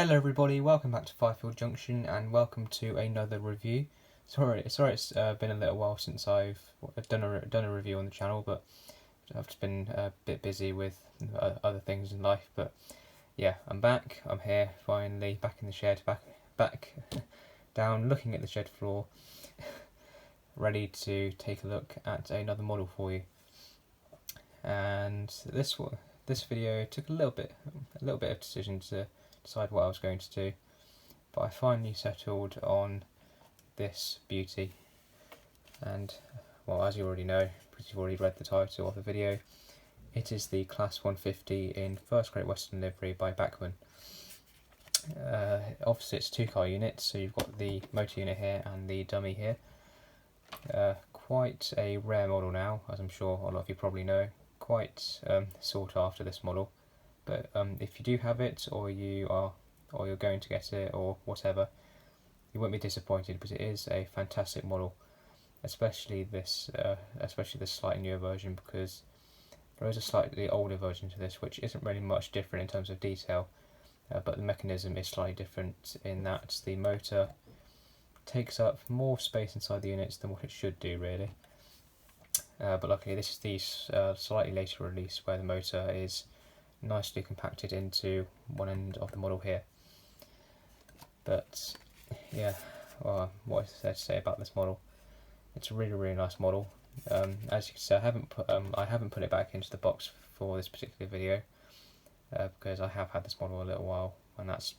Hello everybody, welcome back to Firefield Junction and welcome to another review. Sorry it's been a little while since I've done a review on the channel, but I've just been a bit busy with other things in life. But yeah, I'm back, I'm here finally, back in the shed, back down looking at the shed floor, ready to take a look at another model for you. And this video took a little bit of decision to decide what I was going to do, but I finally settled on this beauty. And well, as you already know, because you've already read the title of the video, it is the Class 150 in First Great Western livery by Bachmann. Obviously it's a two-car unit, so you've got the motor unit here and the dummy here. Quite a rare model now, as I'm sure a lot of you probably know. Quite sought after, this model. But if you do have it, or you're going to get it, or whatever, you won't be disappointed, because it is a fantastic model, especially this slightly newer version, because there is a slightly older version to this, which isn't really much different in terms of detail, but the mechanism is slightly different in that the motor takes up more space inside the units than what it should do, really. But luckily, this is the slightly later release, where the motor is nicely compacted into one end of the model here. But yeah, well, what is there to say about this model? It's a really nice model. As you can see, I haven't put it back into the box for this particular video, because I have had this model a little while, and that's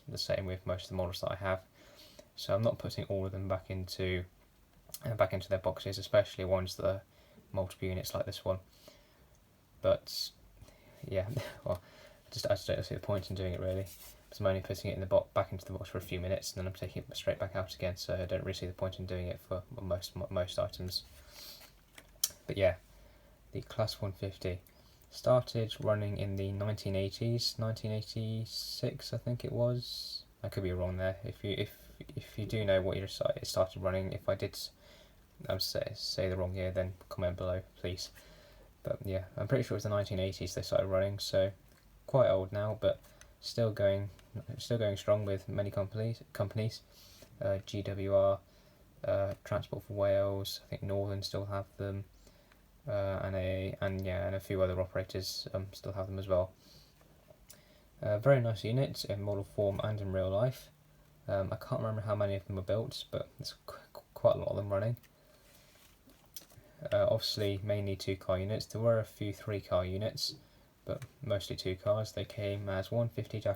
the same with most of the models that I have. So I'm not putting all of them back into their boxes, especially ones that are multiple units like this one. But yeah, well, I just don't see the point in doing it, really, because I'm only putting it in the back into the box for a few minutes, and then I'm taking it straight back out again, so I don't really see the point in doing it for most items. But yeah, the Class 150 started running in the 1980s, 1986 I think it was. I could be wrong there. If you do know what year it started running, if I did say the wrong year, then comment below, please. But yeah, I'm pretty sure it was the 1980s they started running, so quite old now, but still going strong with many companies. GWR, Transport for Wales, I think Northern still have them, and a few other operators still have them as well. Very nice unit in model form and in real life. I can't remember how many of them were built, but there's quite a lot of them running. Obviously mainly two-car units. There were a few three-car units, but mostly two cars. They came as 150-1s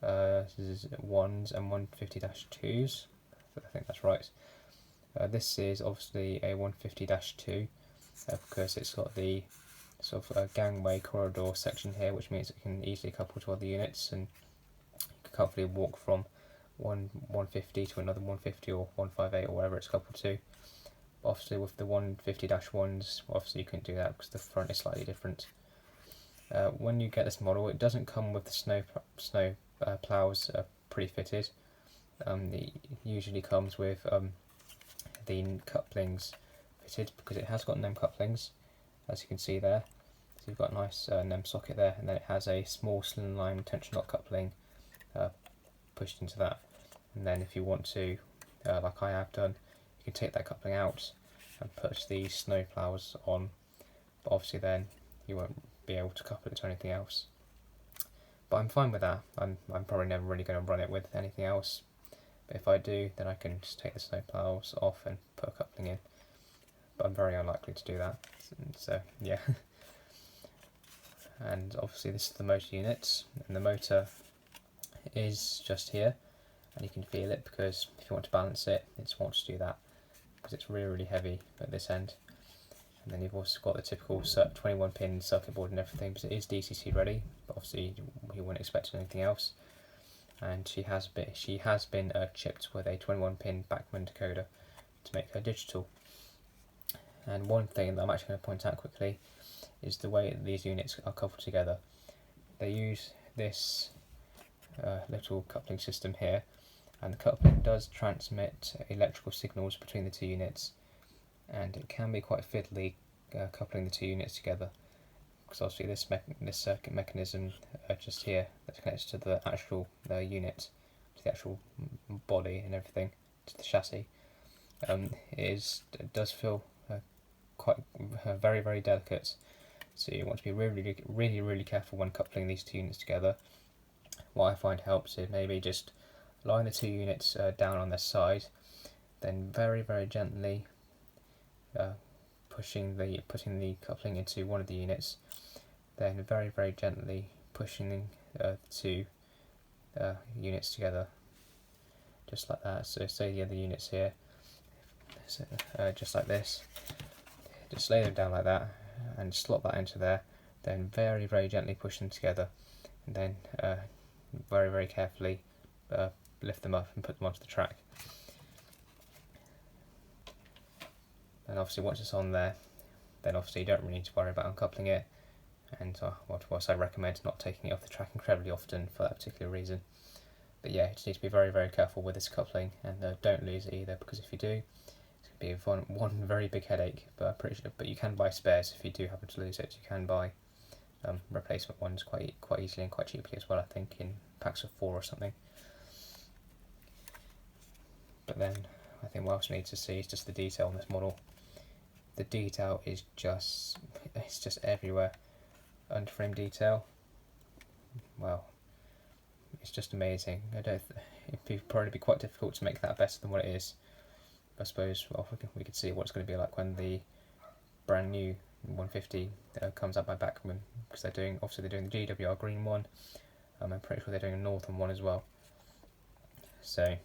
and 150-2s. I think that's right. This is obviously a 150-2 because it's got the sort of gangway corridor section here, which means it can easily couple to other units, and you can comfortably walk from one 150 to another 150 or 158 or whatever it's coupled to. Obviously with the 150-1s, obviously you couldn't do that because the front is slightly different. When you get this model, it doesn't come with the snow ploughs pre-fitted. It usually comes with the couplings fitted, because it has got NEM couplings, as you can see there. So you've got a nice NEM socket there, and then it has a small slimline tension lock coupling pushed into that. And then if you want to, like I have done, you can take that coupling out and put the snow ploughs on, but obviously then you won't be able to couple it to anything else. But I'm fine with that. I'm probably never really going to run it with anything else, but if I do, then I can just take the snow ploughs off and put a coupling in, but I'm very unlikely to do that, so yeah. And obviously this is the motor unit, and the motor is just here, and you can feel it, because if you want to balance it, it's wants to do that, because it's really heavy at this end. And then you've also got the typical 21 pin circuit board and everything, because it is DCC ready, but obviously you wouldn't expect anything else. And she has been chipped with a 21 pin Bachmann decoder to make her digital. And one thing that I'm actually going to point out quickly is the way these units are coupled together. They use this little coupling system here, and the coupling does transmit electrical signals between the two units, and it can be quite fiddly coupling the two units together. because obviously this circuit mechanism just here that connects to the actual unit, to the actual body and everything, to the chassis, it does feel quite very, very delicate. So you want to be really careful when coupling these two units together. What I find helps is maybe just line the two units down on their side, then very gently putting the coupling into one of the units, then very gently pushing the two units together, just like that. So say the other units here, so, just like this, just lay them down like that and slot that into there, then very gently push them together, and then very carefully lift them up and put them onto the track. And obviously once it's on there, then obviously you don't really need to worry about uncoupling it, and whilst I recommend not taking it off the track incredibly often for that particular reason. But yeah, you just need to be very careful with this coupling, and don't lose it either, because if you do, it's going to be one very big headache. But I'm pretty sure, but you can buy spares if you do happen to lose it. You can buy replacement ones quite easily and quite cheaply as well, I think in packs of 4 or something. But then I think what else we need to see is just the detail on this model. The detail is just everywhere. Underframe detail, well, it's just amazing. It'd probably be quite difficult to make that better than what it is. I suppose we could see what it's going to be like when the brand new 150 comes out by Bachmann, because they're doing the GWR green one. I'm pretty sure they're doing a northern one as well. So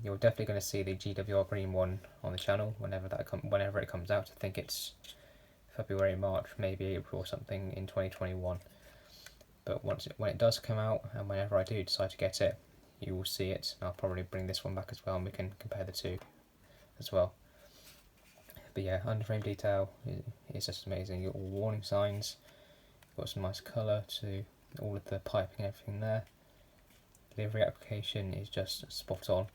you're definitely going to see the GWR green one on the channel whenever it comes out. I think it's February, March, maybe April or something in 2021. But when it does come out, and whenever I do decide to get it, you will see it. I'll probably bring this one back as well, and we can compare the two as well. But yeah, underframe detail is just amazing. You've got all warning signs, you've got some nice colour to all of the piping and everything there. Livery application is just spot on.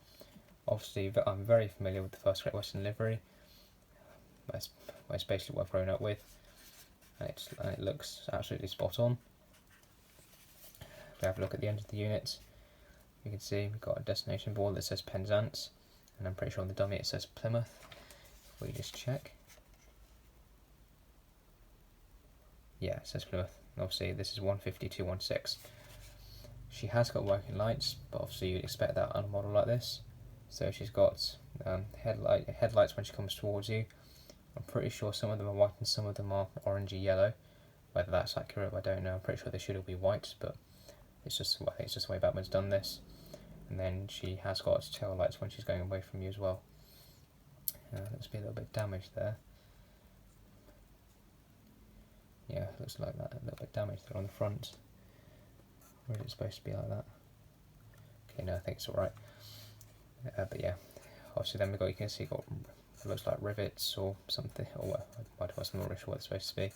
Obviously, I'm very familiar with the First Great Western livery. That's basically what I've grown up with, and it looks absolutely spot on. If we have a look at the end of the unit, you can see we've got a destination board that says Penzance, and I'm pretty sure on the dummy it says Plymouth. If we just check, yeah, it says Plymouth. And obviously this is 150-216. She has got working lights, but obviously you'd expect that on a model like this. So she's got headlights when she comes towards you. I'm pretty sure some of them are white and some of them are orangey yellow. Whether that's accurate, I don't know. I'm pretty sure they should all be white, but I think it's just the way Bachmann's done this. And then she has got tail lights when she's going away from you as well. Looks to be a little bit damaged there. Yeah, looks like that, a little bit damaged there on the front. Or is it supposed to be like that? Okay, no, I think it's alright. But yeah, obviously then you can see it looks like rivets or something, or I'm not really sure what it's supposed to be.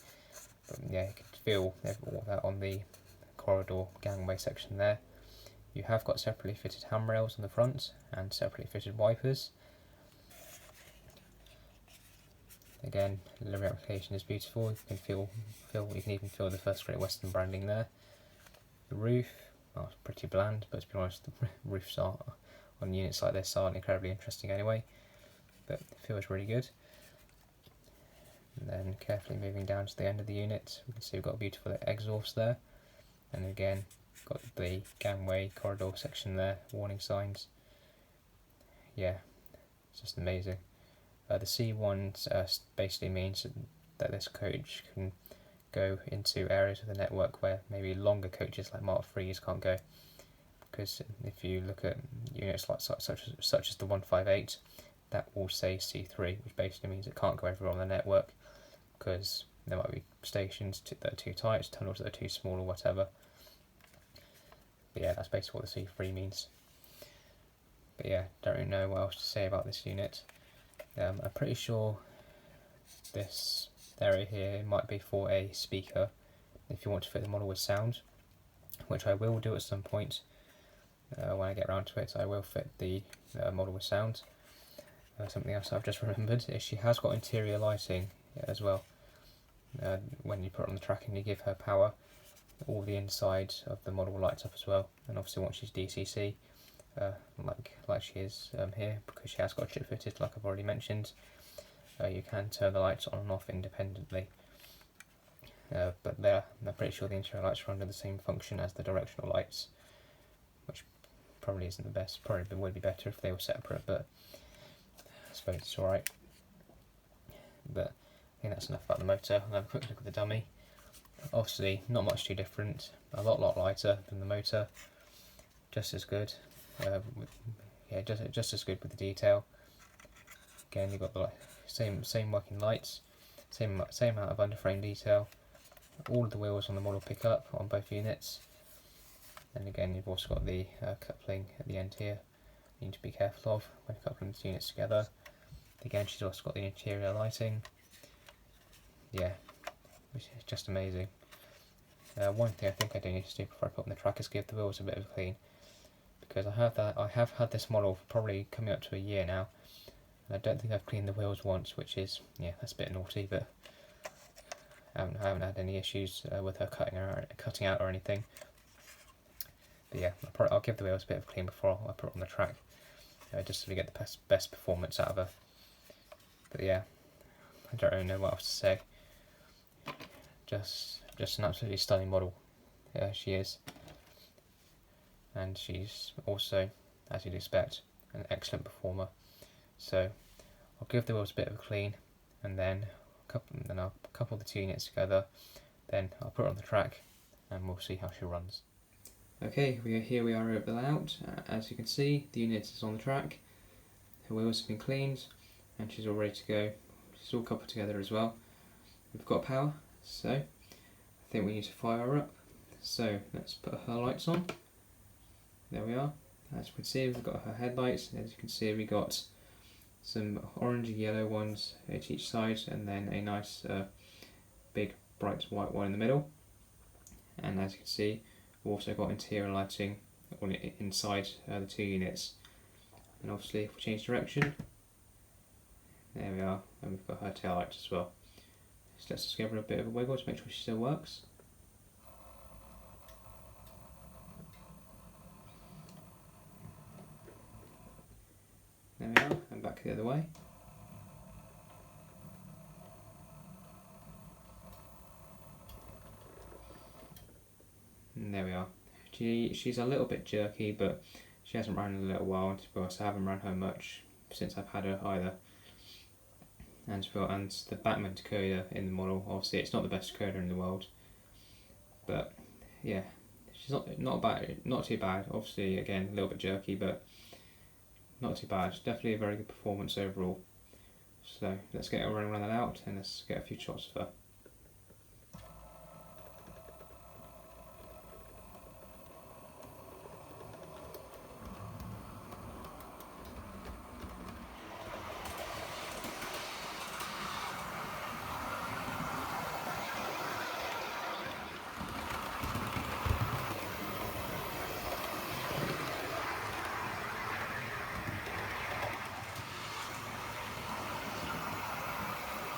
But yeah, you can feel all that on the corridor gangway section there. You have got separately fitted handrails on the front and separately fitted wipers. Again, the livery application is beautiful. You can even feel the First Great Western branding there. The roof, well, it's pretty bland, but to be honest, the roofs on units like this aren't incredibly interesting anyway, but it feels really good. And then carefully moving down to the end of the unit, we can see we've got a beautiful exhaust there, and again got the gangway corridor section there, warning signs. Yeah, it's just amazing. The C1 basically means that this coach can go into areas of the network where maybe longer coaches like Mark 3s can't go, because if you look at units like such as the 158, that will say C3, which basically means it can't go everywhere on the network because there might be stations that are too tight, tunnels that are too small or whatever. But yeah, that's basically what the C3 means. But yeah, don't really know what else to say about this unit. I'm pretty sure this area here might be for a speaker if you want to fit the model with sound, which I will do at some point. When I get around to it, I will fit the model with sound. Something else I've just remembered is she has got interior lighting as well. when you put her on the track and you give her power, all the inside of the model lights up as well. And obviously once she's DCC, like she is here, because she has got a chip fitted, like I've already mentioned, you can turn the lights on and off independently. But I'm pretty sure the interior lights are under the same function as the directional lights, which probably isn't the best. Probably would be better if they were separate, but I suppose it's alright. But I think that's enough about the motor. I'll have a quick look at the dummy. Obviously not much too different, a lot lighter than the motor, just as good. Just as good with the detail. Again, you've got the same working lights, same amount of underframe detail. All of the wheels on the model pick up on both units, and again you've also got the coupling at the end here. You need to be careful of when coupling the two units together. Again, she's also got the interior lighting. Yeah, which is just amazing. One thing I think I do need to do before I put on the track is give the wheels a bit of a clean, because I have had this model for probably coming up to a year now, and I don't think I've cleaned the wheels once, which is, yeah, that's a bit naughty, but I haven't had any issues with her cutting out or anything. But yeah, I'll give the wheels a bit of a clean before I put her on the track, just so we get the best performance out of her. But yeah, I don't really know what else to say. Just an absolutely stunning model. She is, and she's also, as you'd expect, an excellent performer. So I'll give the wheels a bit of a clean, and then I'll couple the two units together. Then I'll put her on the track, and we'll see how she runs. Okay, here we are at the layout. As you can see, the unit is on the track. Her wheels have been cleaned, and she's all ready to go. She's all coupled together as well. We've got power, so I think we need to fire her up. So let's put her lights on. There we are. As you can see, we've got her headlights. As you can see, we got some orange and yellow ones at each side, and then a nice big bright white one in the middle. And as you can see, we've also got interior lighting inside the two units. And obviously, if we change direction, there we are, and we've got her tail lights as well. So let's just give her a bit of a wiggle to make sure she still works. There we are, and back the other way. And there we are. She's a little bit jerky, but she hasn't run in a little while, and to be honest, I haven't run her much since I've had her either. And the Bachmann decoder in the model, obviously it's not the best decoder in the world, but yeah, she's not too bad. Obviously, again, a little bit jerky, but not too bad. Definitely a very good performance overall. So let's get her running around that out, and let's get a few shots of her.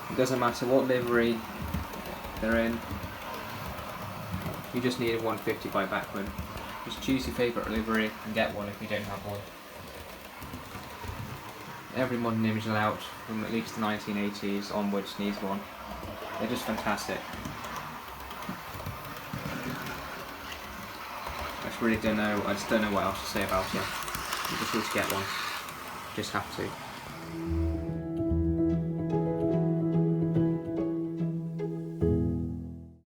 It doesn't matter what livery they're in, you just need a 150 by Bachmann. Just choose your favourite livery and get one if you don't have one. Every modern image layout from at least the 1980s onwards needs one. They're just fantastic. I just really don't know what else to say about it. You just need to get one. You just have to.